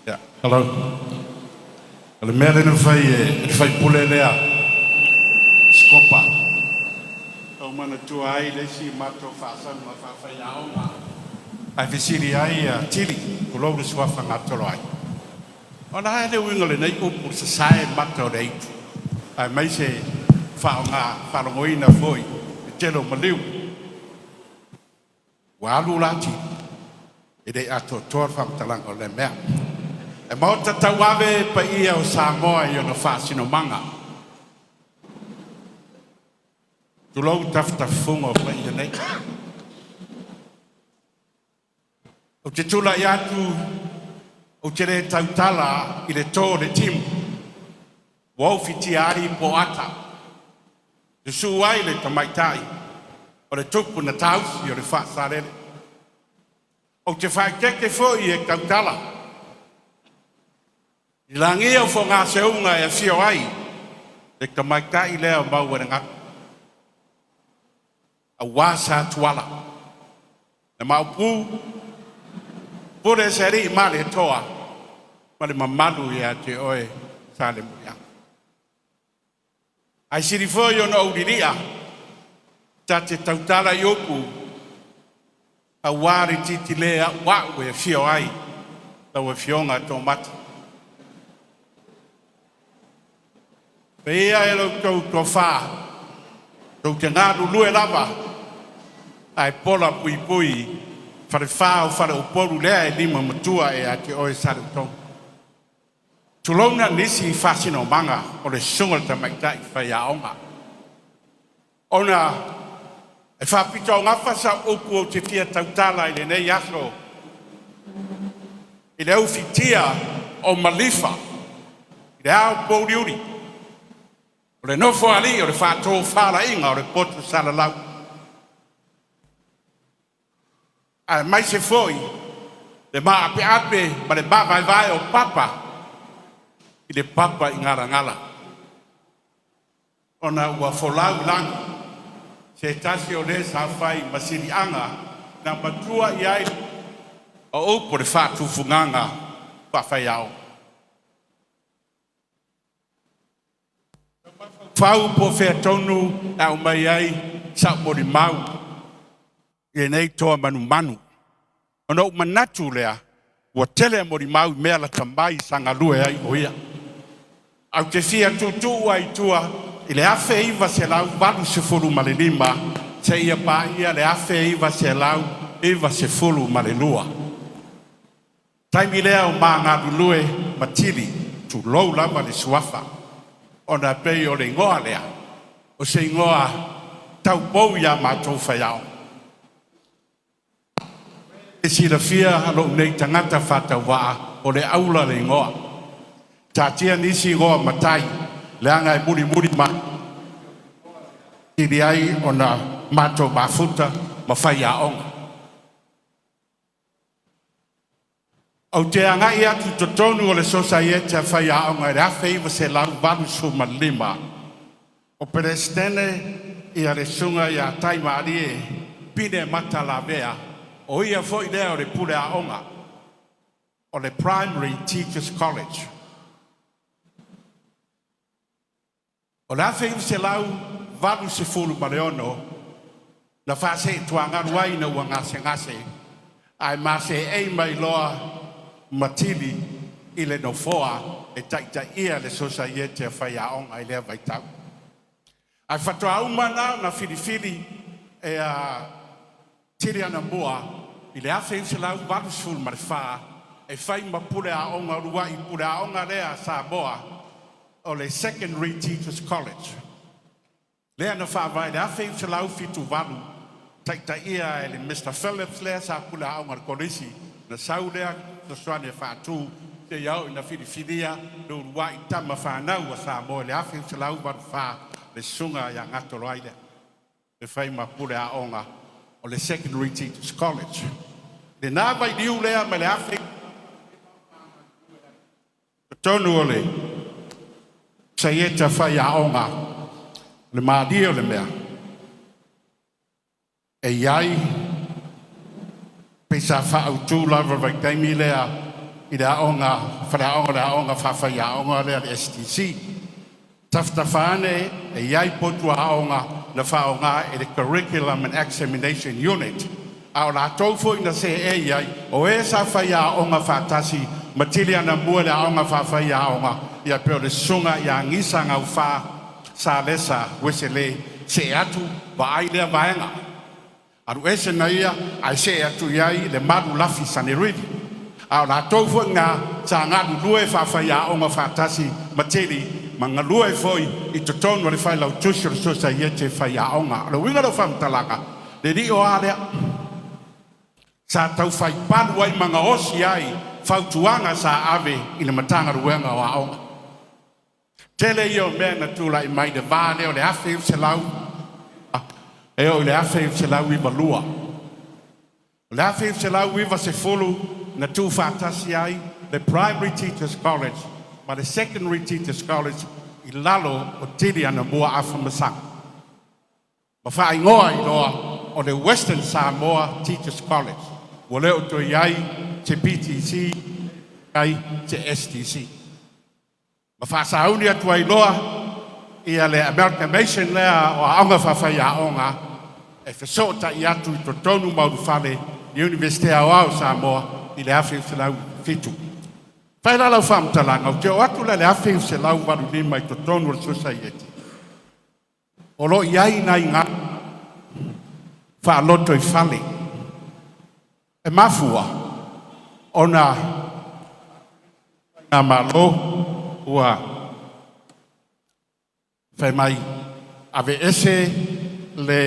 Yeah, hello. Le mele no fai pule lea. Skopa. O mana tua ai le si mato fasa ma fa fai aonga. Ai fisiri ai tili kulo le swafa ngatolo ai. Ona ai le winga le nei upu sa sai mato le itu. Ai mai se fa nga ngoina foi. Telo maliu. Walu lati. Ede ato tor fam talango le mea. E mau tatawawe pa ia o Samoa i ona whaasino manga. Tulou taftafunga o pa ia nei. O te tula i atu o te re tautala i le tō le timu. Wau fiti ari po ata. Te su ai le tamaitai. O le tupu na tausi o le whaasarele. O te whaikeke foi e tautala. I langi o fo ngā seunga e fio ai, e ka maikai lea mau e ngak. A wasa tuala. E mau pū, pure se ri male toa, male mamalu ia te oe sale muia. Ai siri fo yo no uriria, ta te tautala yoku, a wari titi lea wau e fio ai, tau e fionga tō mata. Pea e lau tau tō whā, tau te ngāru lue lava, ai pola pui pui, whare whā o whare o poru lea e lima matua e a te oe sare tau. Tulauna nisi i whasino manga o le sunga ta maitai whai a onga. Ona, e whapita o ngawha sa upu o te fia tautala i le nei aso, i le au fitia o malifa, i le au pōriuri. O le nofo ali o le whātō whāra inga o le potu salalau. A mai se foi, le maa ape ape, ma le maa vai vai o papa, i le papa i ngara ngala. Ona ua folau langi, se tasi o le sa whai masiri anga, na matua i ai, o upo le whātū funganga, whawhai au. Whau po whea tonu au mai ai sa Molimau i nei toa manu manu. Ono u manatu lea, ua tele Molimau mea la tamai sanga lue ai o ia. Au te fia tutu ai tua, i le afe iwa se lau walu se fulu ma le lima, se ia pa ia le afe iwa se lau iwa se fulu ma le lua. Taimi lea o maa ngādu lue matili tu lou lama le suafa. Ona pei o le ngoa lea, o se ngoa tau pou ia mātou whaiao. E si la fia alo nei tangata whātau waa o le aula le ngoa. Tātia nisi ngoa matai, le anga e muri ma. Tiri ai ona mātou mafuta ma whaiaonga. Au te angai atu totonu o le society a whai aonga e awhi iwa se lau walu suma lima. O perestene i a le sunga i a taima arie pine mata la vea o ia fo i lea o le pule aonga o le Primary Teachers College. O le awhi iwa se lau walu se fulu mareono na whase tuangaru ai na ua ngase ai mase ei mai loa matili i le nofoa e taita ia le society a whai aonga i lea vaitau. Ai whatoa umana na whiriwhiri e a tiri ana mua i le awhi se lau walu sulu mare wha e whai ma pule aonga rua i pule aonga lea Samoa o le Secondary Teachers College. Lea na wha vai le awhi se lau fitu walu taita ia e le Mr. Phillips lea sa pule aonga kolisi na saulea na soane whātū te iau ina whiriwhiria no rua i tama whānau a Samoa le awhi se lau waru wha le sunga ia ngatoro aile le whai ma pule aonga o le Secondary Teachers College. Le nā vai liu lea me le awhi tonu ole sayeta fa ya onga le madio le mea e yai pesa fa autu lava vai taimi lea i da onga fa ya onga le STC taftafane e yai potua onga na fa onga e the curriculum and examination unit au la tofo ina se e yai o e sa fa ya onga fa tasi matilia na mua le onga fa ya onga ia peo le sunga ia ngisa ngau fa sa lesa wesele se atu va ai le vaenga aru ese na ia ai se atu iai le maru lafi saneridi au la tofo nga sa ngadu lue fa ya onga fa tasi matili mangalue foi i totono le fai lau tushir so sa yete fa ya onga lo winga lo fam talanga le di o ale sa tau fai padu ai manga osi ai fautuanga sa ave i le matanga ruenga wa onga tele io me na tula i mai de vale o le afe se lau e o le afe se lau i valua le afe se lau i va se fulu na tu fatasi ai the primary teachers college but the secondary teachers college i lalo o tili ana mua afamasang ma fa ingoa i loa o le Western Samoa Teachers College wo leo to iai te PTC ai te STC ma fa sauni atu ai loa ia le amalgamation lea o aonga fa ya onga e fesota i atu i totonu mauru fale i University of Samoa i le afi filau fitu fai la lau fam talanga o te o atu le afi se lau waru lima i totonu o society o lo iai nai ngā fa loto i fale e mafua ona na malō ua fai mai ave ese le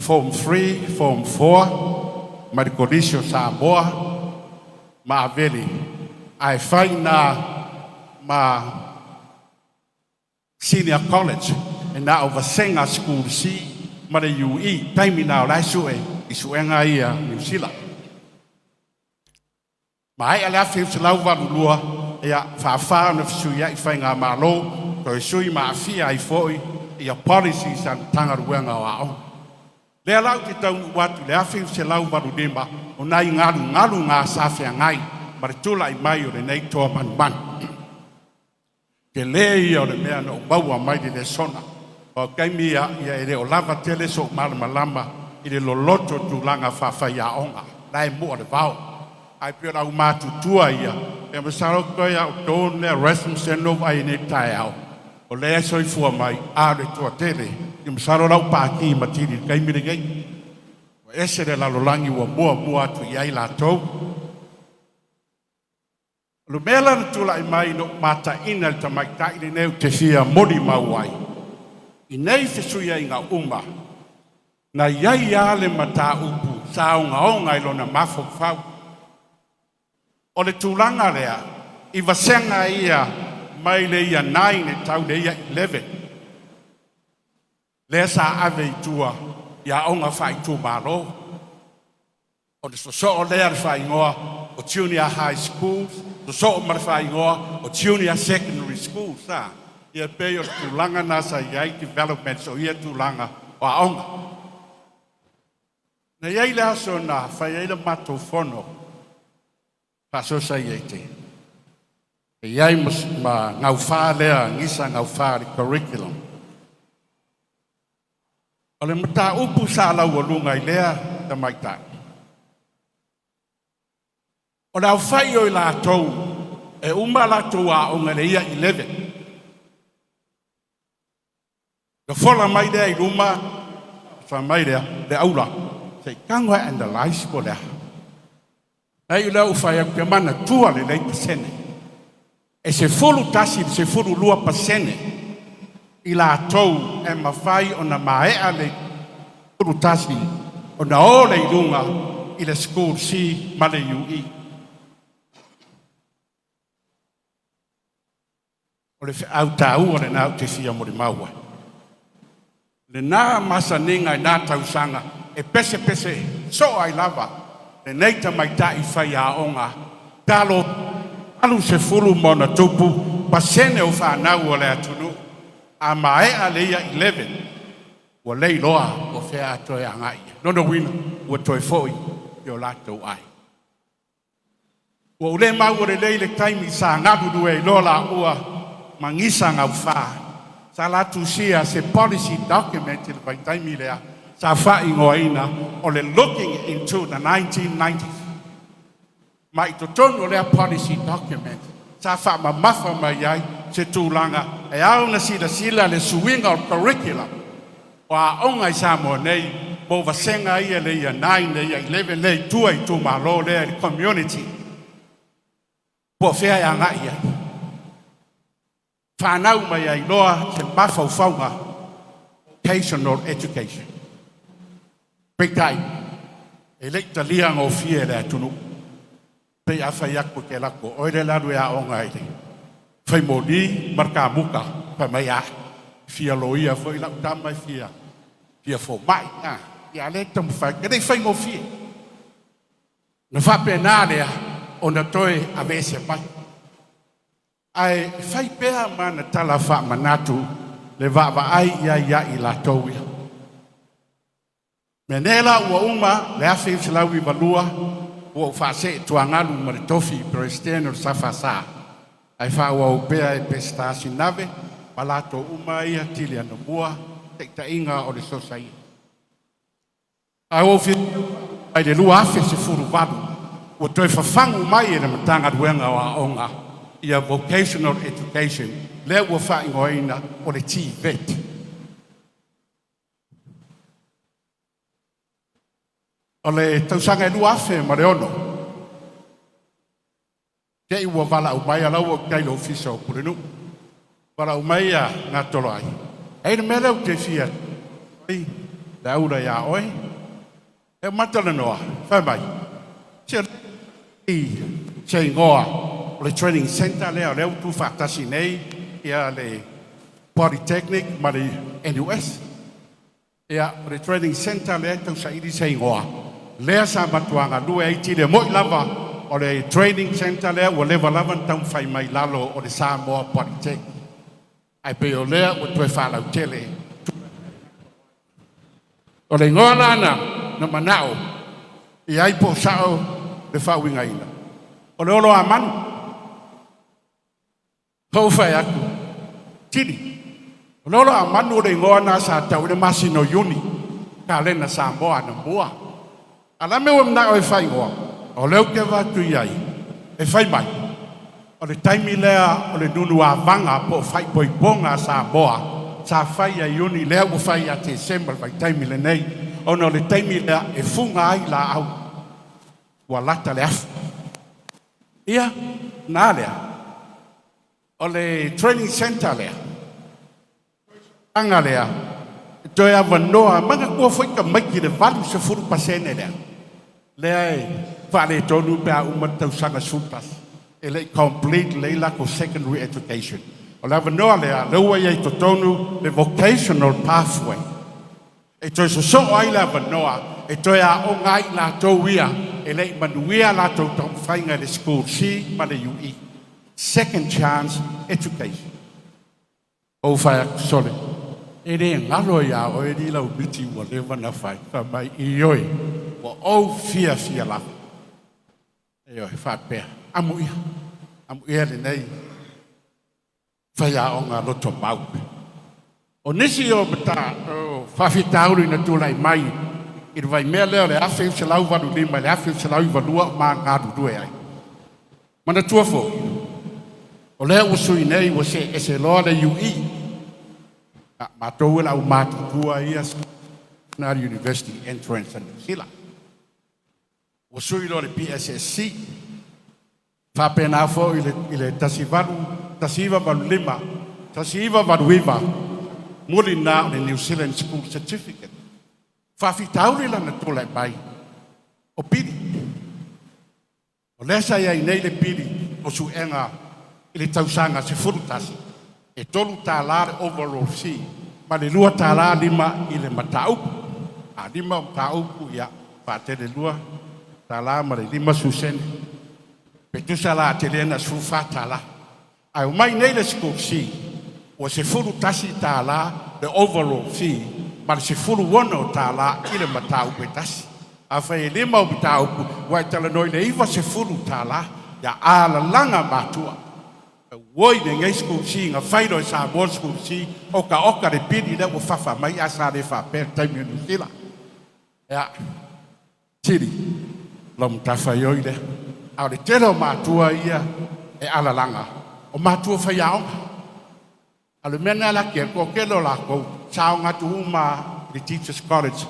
form 3 form 4 ma ricolisio Samoa ma aveli ai fai na ma senior college e na oversenga school si ma le UE taimi na lai sue i suenga ia New Zealand ma ai ala fi se lau va lua ia fa na su ia i fai nga malō to sui ma fi ai foi ia policies and tanga ruenga wa le lau te tau watu le afi se lau va lumba o nai ngalu nga safi ngai ma tula i mai o le nei to man ke le ia o le mea no baua mai de sona o kaimia ia ele o lava tele so malama i le loloto tulanga fa ya onga dai mo le vao ai pio au matu tua ia e masaro ko ia o don le resum se no vai ne tai au o le so i fu mai a le tua tele i masaro lau pa ki matiri kaimire gai o ese le la lolangi wa mo atu ia la to lo mela tula i mai no mata ina le tamai tai le neu te fia Molimau ai i nei fesuia i ngā uma na iai ale mata upu sa onga i lona mafo fau o le tūlanga lea i vasenga ia mai le ia 9 e tau le ia 11 lea sa ave i tua ia onga fai tu malō o le so o lea le fai ngoa o junior high schools so o mar fai ngoa o junior secondary schools sa ia pei o tūlanga nasa iai development so ia tūlanga o aonga. Na iai le aso na whai eila mato whono pa society. E iai ma ngau wha lea ngisa ngau wha le curriculum. O le mata upu sa lau o lunga i lea ta maitai. O le au whai o i la tou e uma la tou a onga le ia 11. The fola mai dea i ruma, sa mai dea, le aula. Sei kangwa and the lice po lea. Ei leo whai au te mana tua le lei pasene. E se fulu tasi, se fulu lua pasene. I la tou e mawhai o na maea le fulu tasi. O na ole i runga i le school si ma le UE. O le au tau o le nau te fia Molimau. Le nā masa ninga i nā tausanga, e pese so ai lava, le neita mai tai whai a onga, talo alu se fulu mona tupu pasene o whanau o le atunu a mae a leia 11 o lei loa o whea atoe a ngai nono wina o toi foi i o latou ai o ule mau o le lei le taimi sa ngadu e lola ua mangisa ngau wha sa latu sia se policy document il vai taimi lea sa wha ingoina o le looking into the 1990s mai to tonu le policy document sa fa mafa mai ai se tūlanga e au na sila le suinga o curriculum o a onga i sa mo nei mo vasenga ia le ia 9 le ia 11 le tua i tu malō le community po fea ia ngai ia whanau mai ai loa se mafau faunga vocational education big time e leita liang o fie le atunu pe a fai aku ke lako o le laru e a onga ile fai moni marka muka pa mai a fia loia foi la tama fia fo mai a ia le tam fai ke dei fai mo fie na fa penale o na toe a vese mai ai fai pea mana tala fa manatu le va ai ia i la towi menela ua uma le afi flawi valua o fa se tuangalu maritofi presidente safasa ai fa o pea e pesta sinave palato uma ia tilia no bua te inga o le sosai ai o fi ai le lua afi se furu valu o toi fa fangu mai e na matanga duenga o onga ia vocational education le o fa ingoina o le TVET ole tausanga lu afe mareono ke ua vala umai ala o kai lo ofisa o pulenu vala umai na tolai ai na mele o te fia ai da ura ya oi e matala noa fa mai che ngoa le training center le tu fa tasinei ia le polytechnic mari NUS ia le training center le tau sa idi sei ngoa lea sa matuanga lue ai tine moi lava o le training center lea o leva lava tau fai mai lalo o le Samoa Polytech ai pe o lea o tue whalau tele o le ngoa nana na manao i ai po sao le whauinga ina o le olo a manu hau fai aku tini o le olo a manu o le ngoa na sa tau le masino yuni ka lena Samoa na mua ala me o mna o fai ngoa o leu ke va tu iai e fai mai o le taimi lea o le nunu a vanga po fai poi bonga sa boa sa fai a yuni lea o fai a te sember vai taimi le nei o no le taimi lea e funga ai la au wa lata le afu ia na lea o le training center lea anga lea toi a vanoa manga kua foi ka maiki le valu se furu pasene lea lea vale tonu pe a uma tausanga sultas ele complete leila ko secondary education o la vanoa lea leua iai to tonu le vocational pathway e toi so ai la vanoa e toi a o ngai la tauia ele manuia la tau tau whainga le school C ma le UE second chance education o whaia sole e re ngalo ia o e lau biti wa lewa na whai ka mai i oi wa o fia la e oi whapea amu ia le nei whaia o ngā loto mau o nisi o bata o whawhitauru na tūlai mai i vai mea leo le awhi se lau wanu lima le awhi se lau wanua ma ngā rurue ai mana tua fo o leo usui nei wa se ese loa le UE matou la umatua ia na university entrance and sila o sui lo le PSSC fa pena fo ile tasiva valu lima tasiva valu viva mulina le New Zealand school certificate fa fitauri la na tole bai o pidi o lesa ia nei le pidi o su enga ile tausanga se furutasi e tolu tālare overall fee, ma le lua tālā lima i le mataupu. A lima mataupu ia, pātere lua tālā ma le lima susene. Petusa la te lena sufata la. Ai mai nei le school si. O se furu tasi tā la, the overall fee, ma se furu wono tā la, i le matau pe tasi. A whai e lima o matau pu, wai tala noi le iwa se furu tā la, ya ala langa matua. Woi ne ngai school si, nga whairo e sa more school si, oka re piri le o whafa mai asa re wha per taimi unu sila. Ya, tiri, lom tawha ioi le. Au le tero matua ia, e ala langa. O matua whai aonga. Alu mena la ke ko kelo la ko chao ngatu uma the teachers college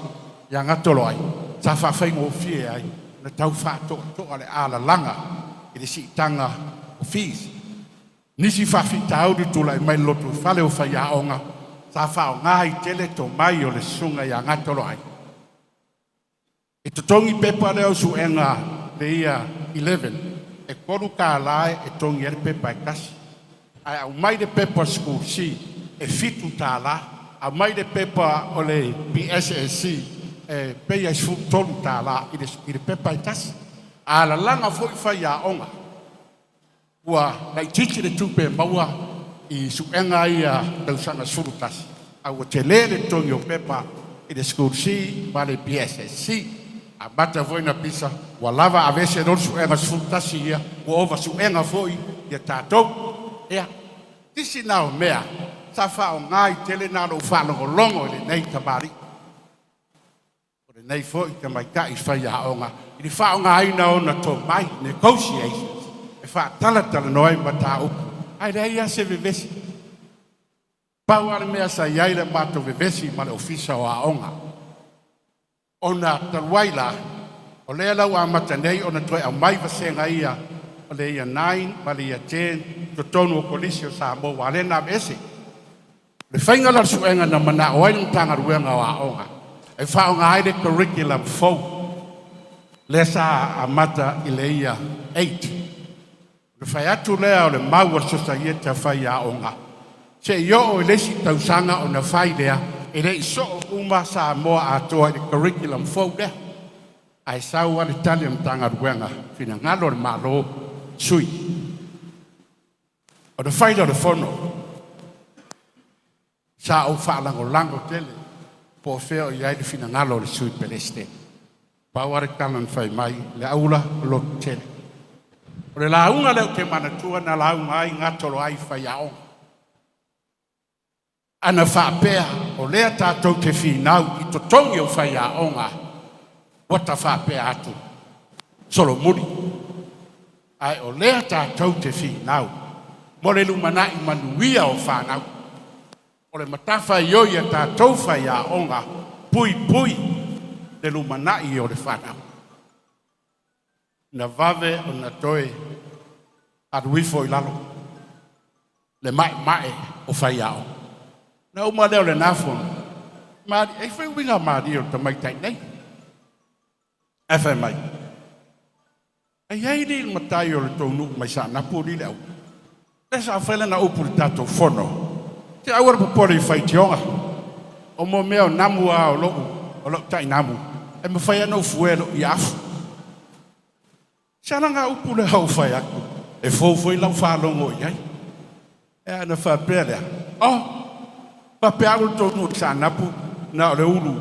ya ngatolo ai sa fa fa ngo fie ai na tau fa to ale ala langa i si tanga fees nisi fa fi tau du tula mai lotu fa le o fa ya onga sa fa nga i tele to mai o le sunga ya ngatolo ai e to tongi pepa le o su enga le ia 11 e koru ka lai e tongi er pepa e kasi ai au mai de paper school si e fitu tala au mai de paper o le PSSC e pe ai fu tolu tala i de paper tas ala langa foi fai a onga ua lai titi de tupe maua i su enga ia tau sanga suru tas au te le de tongi o paper i de school si ma le PSSC a bata foi na pisa ua lava a vese no su enga suru tas ia ua ova su enga foi ia tatou ea, tisi nao mea, sa whao ngai tele nā ro whanongo longo le nei tabari. O le nei fo i te mai ka i whai a onga. I ni whao ngai na ona tō mai, negotiations. E wha talatala noi ma tā upu. Ai rei a se vevesi. Pau ale mea sa iai le mato vevesi ma le ofisa o a onga. Ona taruaila, o lea lau a mata nei ona toi a mai vasenga ia o le ia 9, ma le ia 10, to tonu o polisi o sa mo wale na bese. Le whainga la suenga na mana o ai tanga ruenga o a onga. E whao ngā haere curriculum fau. Le sa a mata i le ia 8. Le whai atu lea o le maua societa whai a onga. Se io o lesi tausanga o na whai lea, e le iso o uma sa moa a toa i le curriculum fau lea. Ai sau wale tali am tanga ruenga, fina ngalo le malō sui. O le whaida le whono, sa o whaalango lango tele, po wheo i aile fina ngalo le sui peleste. Paware kanan whai mai, le aula lo tele. O le launga leo te manatua na launga ai ngatolo ai whai aonga. Ana whaapea, o lea tātou te whinau, i to tongi o whai aonga, wata whaapea atu, solo muri. Ai o lea tātou te whinau, mo le lumanai manuia o whanau. O le matafa i oia tātou whai a onga, pui pui, le lumanai o le whanau. Na vave o na toe, aruifo i lalo, le mai o whai a onga. Na uma leo le nafon, maari, e whai winga maari o ta mai tai nei. E whai mai. E iei li matai o le tonu mai sa napuri leo. E sa whele na upu le tato whono. Te awara popore i whai tionga. O mo mea o namu a o loo tai namu. E me whai anau fuelo i afu. Sana ngā upu le hau whai aku. E fōwhoi lau whalongo i ai. E ana whapea lea. Oh! Papea o tonu o sa napu na o le ulu.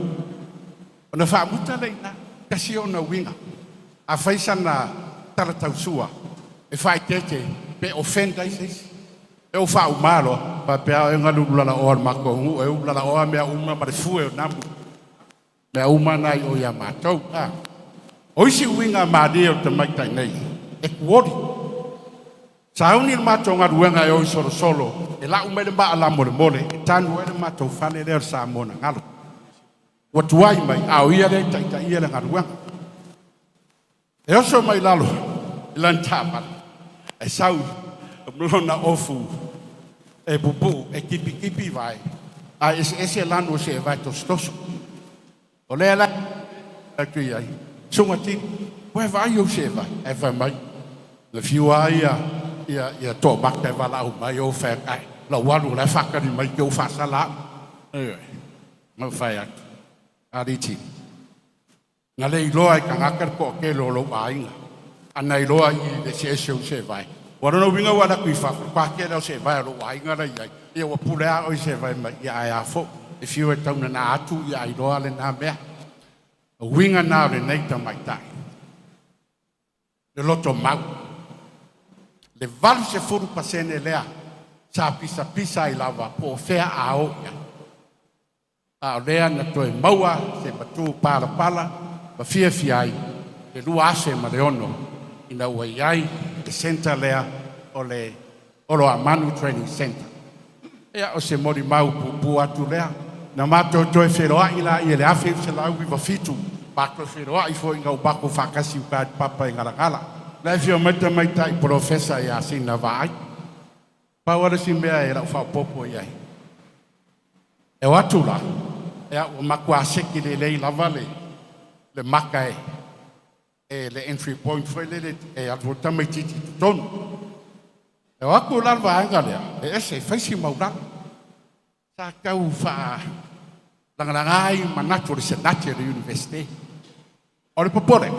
O na whaamuta leina. Kasi o na winga. A whaisana taratausua. E whai tete. Pe ofenda i seisi. E o wha umaro. Papea e nganu ulala oa mako ngu. E ulala oa mea uma ma le fue o namu. Mea uma nai o ia mātou. O isi winga maade o te maitai nei. E kuori. Sa uni le mātou ngā ruenga e oi solo solo. E la umele maa la mole mole. E tanu e le mātou whane leo sa mona ngalo. Watuai mai. Au ia le taita ia le ngā ruenga. E oso mai lalo. Ilan tāpala. E sau. Mlona ofu. E bubu. E kipi vai. A ese lano se vai tostoso. O lea la. E kui ai. Sunga ti. Koe vai o se vai. E vai mai. Le fiua ia tō maka e wala au mai o whai kai. La waru le whakari mai ki o whasala. Mau whai atu. Ariti. Nga le iloa i ka ngakar ko ke lolo ainga. Anai loa I le se vai. Warano winga wana kui kwa kera se vai alo wa inga rai. Ia wa pulea o se vai mai ia ai afo. If you were tauna na atu ia ai loa le na mea. Winga na le neita mai tai. Le loto mau. Le valu se furu pasene lea. Sa pisa I lava po fea a o ia. A lea na toe maua se matu pala. Ma fia ai. Le lua ase ma le ono. Ina ua iai le center lea o le Olo Amanu Training Center. Ea o se Molimau pupu atu lea. Na mato toe wheroa ila I le awhi se lau I wafitu. Mato wheroa I fo inga ubako whakasi uka papa I ngarangala. Lai fio maita I profesa I a sina vai. Pawara si mea e rau whapopo iai. E watu la. Ea o makua seki le lei lava le maka le entry point foi le alvota mai titi tonu. E wako larva anga lea, ese faisi maurang. Sa kau wha langarangai manatu le senati le universite. O le popore,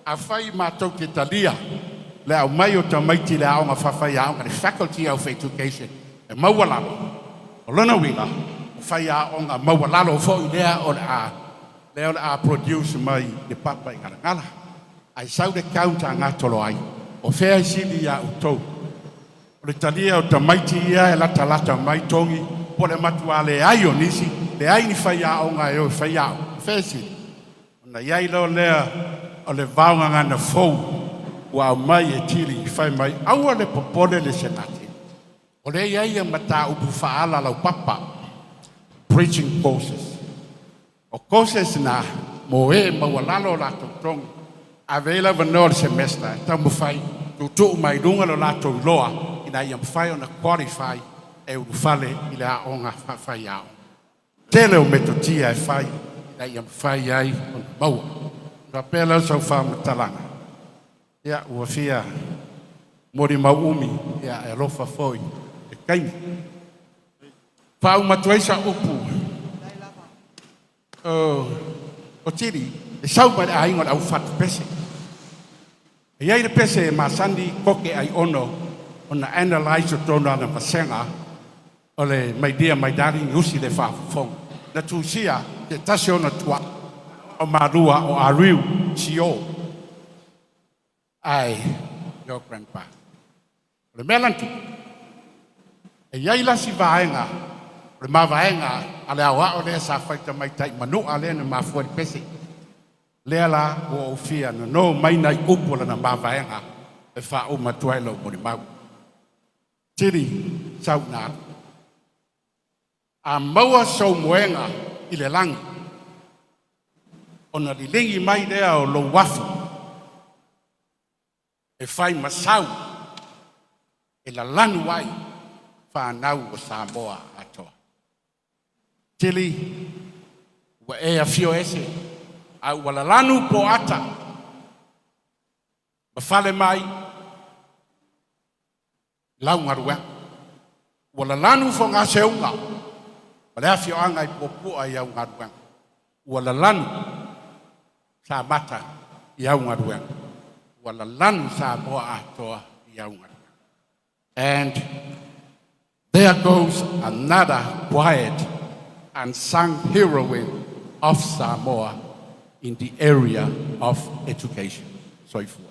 a whai mātou ke talia, le au mai o tamaiti le aonga whawhai aonga, le Faculty of Education, e maualalo. O lana winga, whai aonga maualalo fo I lea o le a leo a produce mai le papa I ngarangala. Ai sau le kaunta ngā tolo ai. O whea I sili ia utou. O le talia o tamaiti ia e lata mai tongi. Po le matua le ai o nisi. Le ai ni whai a o ngā e o whai a o. Whea sili. O na iai leo lea o le vaunga ngana fou. Ua au mai e tiri I whai mai. Aua le popole le senati. O le iai e mata upu whaala lau papa. Preaching courses. O courses na mo e maualalo la tongi. Avela vanor semester, tamu fai, tu mai lunga lo lato loa, ina ia fai ona qualify e u fale ila onga fai ao. Tele o metotia e fai, ina ia fai ai on mau. Rapela so fa talanga. Ya u fia Molimau umi ya e lofa foi e kaini. Fa uma tuaisa upu. O tiri, e sau mai a ingon au fatu pese. E iai le pese e masandi koke ai ono, ona analyze o tono ana masenga, o le maidia maidari usi le whafufong. Na tūsia, te tase ona tua, o marua o ariu, sio. Ai, your grandpa. O le melantu, e iai lasi vaenga, o le mavaenga, ale awa o le sa faita mai tai manu ale na mafua pese. Lea la o ofia no mai nai upola na mavaenga e wha o matuai lau Molimau. Tiri, sau nā. A maua sau moenga I le langi. Ona li lingi mai lea o lo wafu. E whai masau. E la lanu wai. Whanau o Samoa atoa. Tili, wa e a fio ese. A wala lanu po ata. Mafale mai. Lau ngarua. Wala lanu fo ngā seunga. Wale a fio anga I popua I au ngarua. Wala lanu sa mata I au ngarua. Wala lanu sa moa atoa I au ngarua. And there goes another quiet and sung heroine of Samoa in the area of education. Sorry for